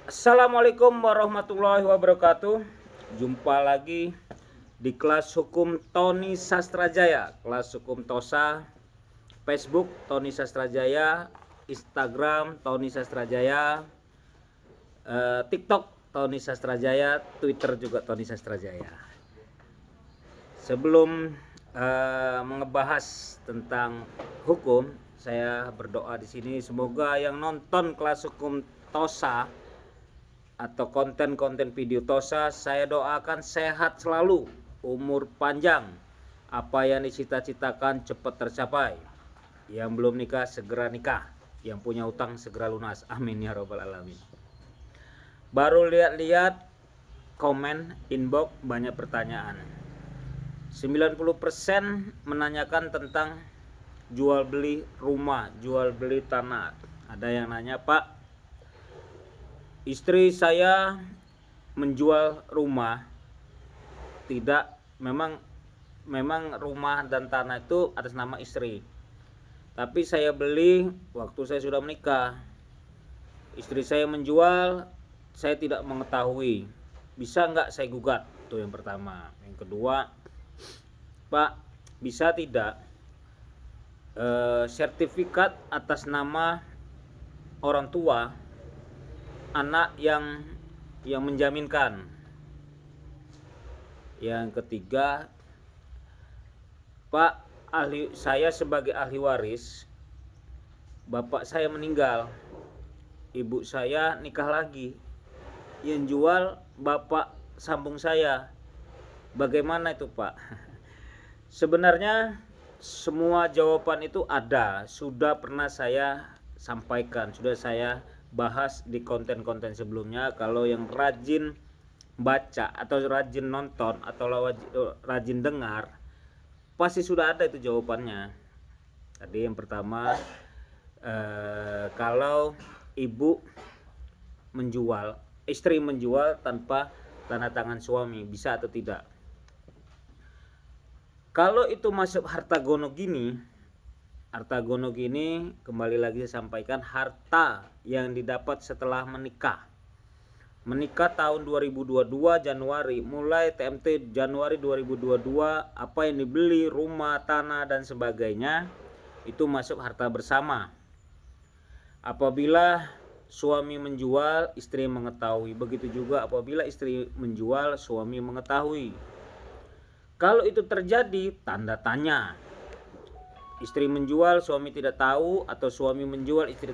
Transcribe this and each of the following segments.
Assalamualaikum warahmatullahi wabarakatuh. Jumpa lagi di kelas hukum Tony Sastrajaya, kelas hukum TOSA, Facebook Tony Sastrajaya, Instagram Tony Sastrajaya, TikTok Tony Sastrajaya, Twitter juga Tony Sastrajaya. Sebelum mengebahas tentang hukum, saya berdoa di sini semoga yang nonton kelas hukum TOSA atau konten-konten video TOSA, saya doakan sehat selalu, umur panjang, apa yang dicita-citakan cepat tercapai, yang belum nikah segera nikah, yang punya utang segera lunas, amin ya robbal alamin. Baru lihat-lihat komen inbox banyak pertanyaan, 90% menanyakan tentang jual beli rumah, jual beli tanah. Ada yang nanya, Pak, istri saya menjual rumah, tidak, memang rumah dan tanah itu atas nama istri, tapi saya beli waktu saya sudah menikah. Istri saya menjual, saya tidak mengetahui, bisa nggak saya gugat? Itu yang pertama. Yang kedua, Pak, bisa tidak sertifikat atas nama orang tua anak yang menjaminkan. Yang ketiga, Pak, saya sebagai ahli waris, bapak saya meninggal, ibu saya nikah lagi, yang jual bapak sambung saya, bagaimana itu, Pak? Sebenarnya semua jawaban itu ada, sudah pernah saya sampaikan, sudah saya bahas di konten-konten sebelumnya. Kalau yang rajin baca atau rajin nonton atau rajin dengar, pasti sudah ada itu jawabannya. Tadi yang pertama, kalau ibu menjual, istri menjual tanpa tanda tangan suami, bisa atau tidak? Kalau itu masuk harta gono gini, kembali lagi saya sampaikan, harta yang didapat setelah menikah. Menikah tahun 2022 Januari, mulai TMT Januari 2022, apa yang dibeli, rumah, tanah dan sebagainya, itu masuk harta bersama. Apabila suami menjual, istri mengetahui. Begitu juga apabila istri menjual, suami mengetahui. Kalau itu terjadi, tanda tanya. Istri menjual, suami tidak tahu, atau suami menjual, istri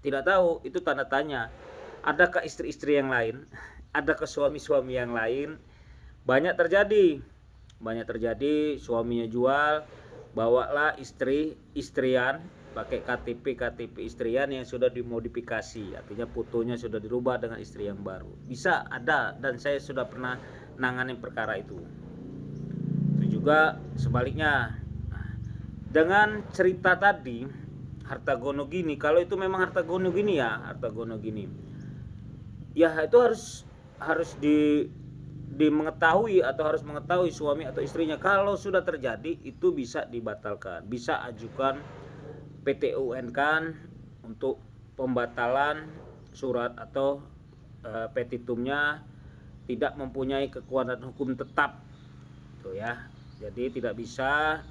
tidak tahu, itu tanda tanya. Adakah istri-istri yang lain? Adakah suami-suami yang lain? Banyak terjadi, suaminya jual, bawalah istrian, pakai KTP istrian yang sudah dimodifikasi, artinya fotonya sudah dirubah dengan istri yang baru. Bisa ada, dan saya sudah pernah nangani perkara itu. Itu juga sebaliknya. Dengan cerita tadi, harta gono gini, kalau itu memang harta gono gini, ya itu harus mengetahui atau harus mengetahui suami atau istrinya. Kalau sudah terjadi, itu bisa dibatalkan, bisa ajukan PT-UN kan untuk pembatalan surat atau petitumnya tidak mempunyai kekuatan hukum tetap, tuh ya. Jadi tidak bisa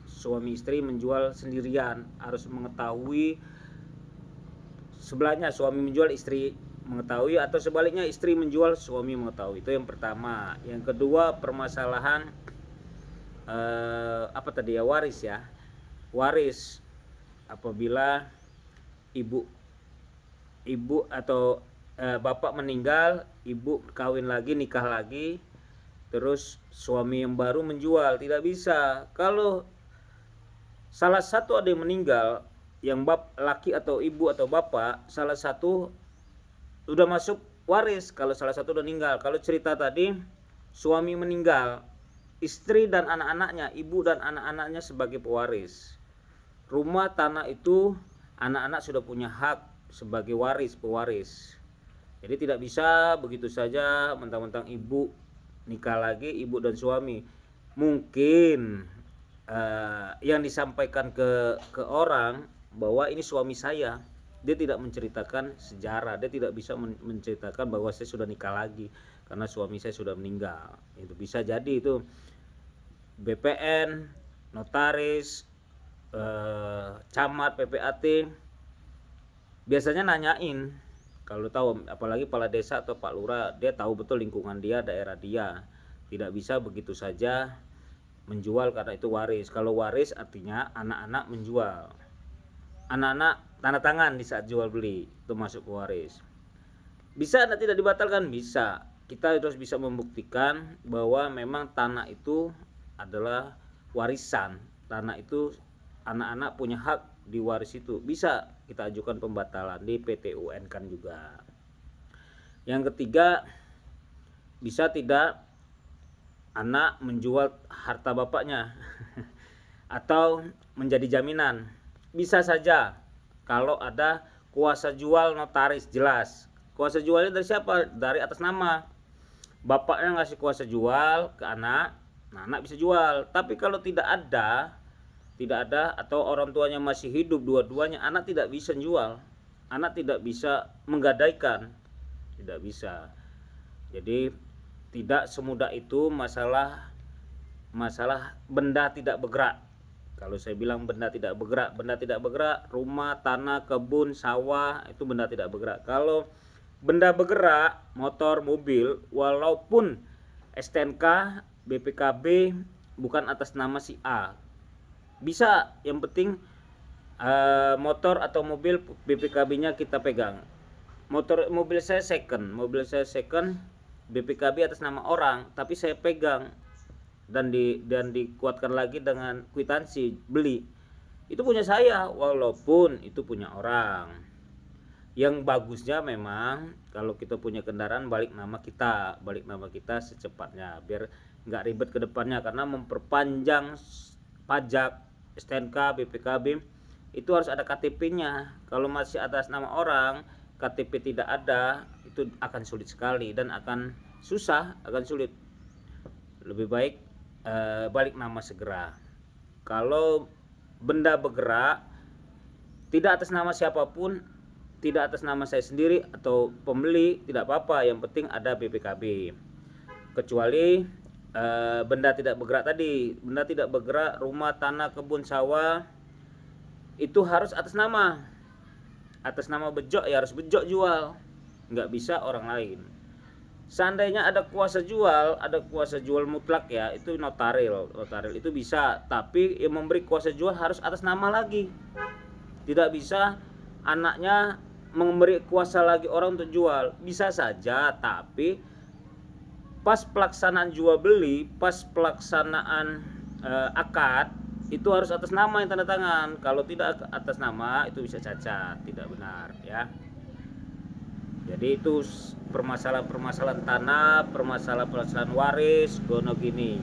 suami istri menjual sendirian, harus mengetahui sebelahnya, suami menjual istri mengetahui, atau sebaliknya istri menjual suami mengetahui. Itu yang pertama. Yang kedua, permasalahan waris ya. Waris apabila ibu atau bapak meninggal, ibu kawin lagi, nikah lagi, terus suami yang baru menjual, tidak bisa. Kalau salah satu ada yang meninggal, yang laki atau ibu atau bapak, salah satu udah masuk waris kalau salah satu udah meninggal. Kalau cerita tadi, suami meninggal, istri dan anak-anaknya, ibu dan anak-anaknya sebagai pewaris. Rumah tanah itu anak-anak sudah punya hak sebagai pewaris. Jadi tidak bisa begitu saja mentang-mentang ibu nikah lagi, ibu dan suami. Mungkin yang disampaikan ke orang bahwa ini suami saya, dia tidak menceritakan sejarah, dia tidak bisa menceritakan bahwa saya sudah nikah lagi karena suami saya sudah meninggal. Itu bisa jadi itu BPN, notaris, camat, PPAT biasanya nanyain. Kalau tahu, apalagi kepala desa atau Pak Lurah, dia tahu betul lingkungan dia, daerah dia. Tidak bisa begitu saja menjual karena itu waris. Kalau waris artinya anak-anak menjual. Anak-anak tanda tangan di saat jual beli, itu masuk ke waris. Bisa tidak dibatalkan? Bisa. Kita harus bisa membuktikan bahwa memang tanah itu adalah warisan. Tanah itu anak-anak punya hak di waris itu. Bisa kita ajukan pembatalan di PT UN kan juga. Yang ketiga, bisa tidak anak menjual harta bapaknya atau menjadi jaminan. Bisa saja kalau ada kuasa jual notaris jelas. Kuasa jualnya dari siapa? Dari atas nama. Bapaknya ngasih kuasa jual ke anak, nah anak bisa jual. Tapi kalau tidak ada atau orang tuanya masih hidup dua-duanya, anak tidak bisa jual. Anak tidak bisa menggadaikan. Tidak bisa. Jadi tidak semudah itu masalah benda tidak bergerak. Kalau saya bilang benda tidak bergerak, rumah, tanah, kebun, sawah, itu benda tidak bergerak. Kalau benda bergerak, motor, mobil, walaupun STNK, BPKB bukan atas nama si A, bisa, yang penting motor atau mobil BPKB-nya kita pegang. Mobil saya second, BPKB atas nama orang, tapi saya pegang. Dan dikuatkan lagi dengan kwitansi beli, itu punya saya walaupun itu punya orang. Yang bagusnya memang kalau kita punya kendaraan balik nama kita secepatnya, biar nggak ribet ke depannya, karena memperpanjang pajak STNK, BPKB itu harus ada KTP-nya. Kalau masih atas nama orang, KTP tidak ada, itu akan sulit sekali dan akan susah, akan sulit. Lebih baik balik nama segera. Kalau benda bergerak tidak atas nama siapapun, tidak atas nama saya sendiri atau pembeli, tidak apa-apa, yang penting ada BPKB. Kecuali benda tidak bergerak tadi, benda tidak bergerak, rumah, tanah, kebun, sawah, itu harus atas nama Bejo, ya harus Bejo jual, nggak bisa orang lain. Seandainya ada kuasa jual mutlak ya, itu notaril itu bisa, tapi yang memberi kuasa jual harus atas nama lagi. Tidak bisa anaknya memberi kuasa lagi orang untuk jual. Bisa saja, tapi pas pelaksanaan jual beli, pas pelaksanaan akad, itu harus atas nama yang tanda tangan. Kalau tidak atas nama, itu bisa cacat, tidak benar ya. Jadi itu permasalahan tanah, permasalahan waris, gono gini.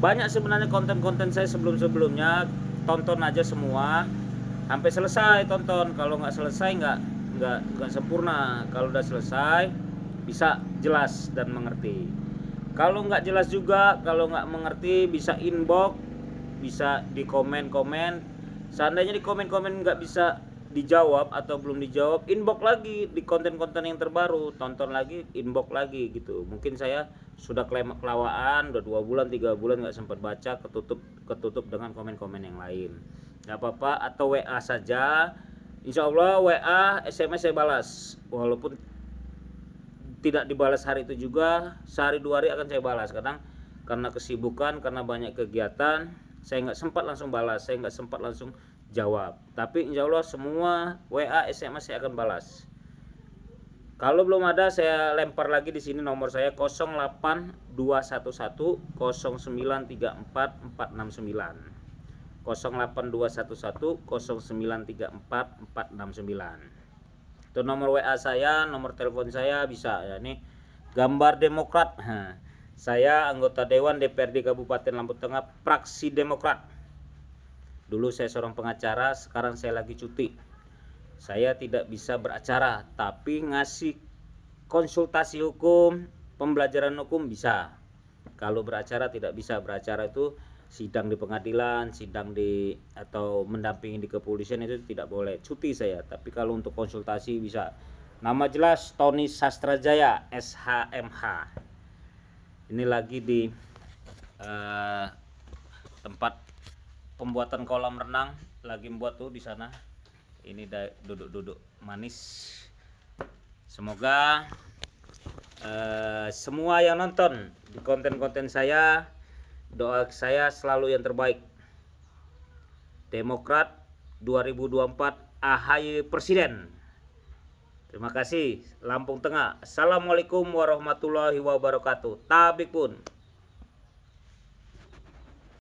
Banyak sebenarnya konten-konten saya sebelumnya, tonton aja semua sampai selesai tonton. Kalau nggak selesai nggak sempurna. Kalau udah selesai bisa jelas dan mengerti. Kalau nggak jelas juga, kalau nggak mengerti bisa inbox, bisa di komen-komen. Seandainya di komen-komen nggak bisa dijawab atau belum dijawab, inbox lagi di konten-konten yang terbaru, tonton lagi, inbox lagi gitu. Mungkin saya sudah kelawaan, udah 2 bulan 3 bulan nggak sempat baca, ketutup dengan komen-komen yang lain. Nggak apa-apa, atau WA saja. Insya Allah WA, SMS saya balas, walaupun tidak dibalas hari itu juga, sehari 2 hari akan saya balas. Kadang karena kesibukan, karena banyak kegiatan, saya nggak sempat langsung balas, saya nggak sempat langsung jawab. Tapi insya Allah semua WA, SMS saya akan balas. Kalau belum ada, saya lempar lagi di sini nomor saya 08211 0934 469. 08211 0934 469. Itu nomor WA saya, nomor telepon saya bisa ya. Ini gambar Demokrat. Saya anggota Dewan DPRD Kabupaten Lampung Tengah, fraksi Demokrat. Dulu saya seorang pengacara, sekarang saya lagi cuti. Saya tidak bisa beracara, tapi ngasih konsultasi hukum, pembelajaran hukum bisa. Kalau beracara tidak bisa. Beracara itu sidang di pengadilan, sidang di atau mendampingi di kepolisian itu tidak boleh. Cuti saya. Tapi kalau untuk konsultasi bisa. Nama jelas Tony Sastrajaya, SHMH. Ini lagi di tempat pembuatan kolam renang, lagi membuat tuh di sana. Ini duduk-duduk manis. Semoga semua yang nonton di konten-konten saya, doa saya selalu yang terbaik. Demokrat 2024 AHY Presiden. Terima kasih. Lampung Tengah. Assalamualaikum warahmatullahi wabarakatuh. Tabik pun.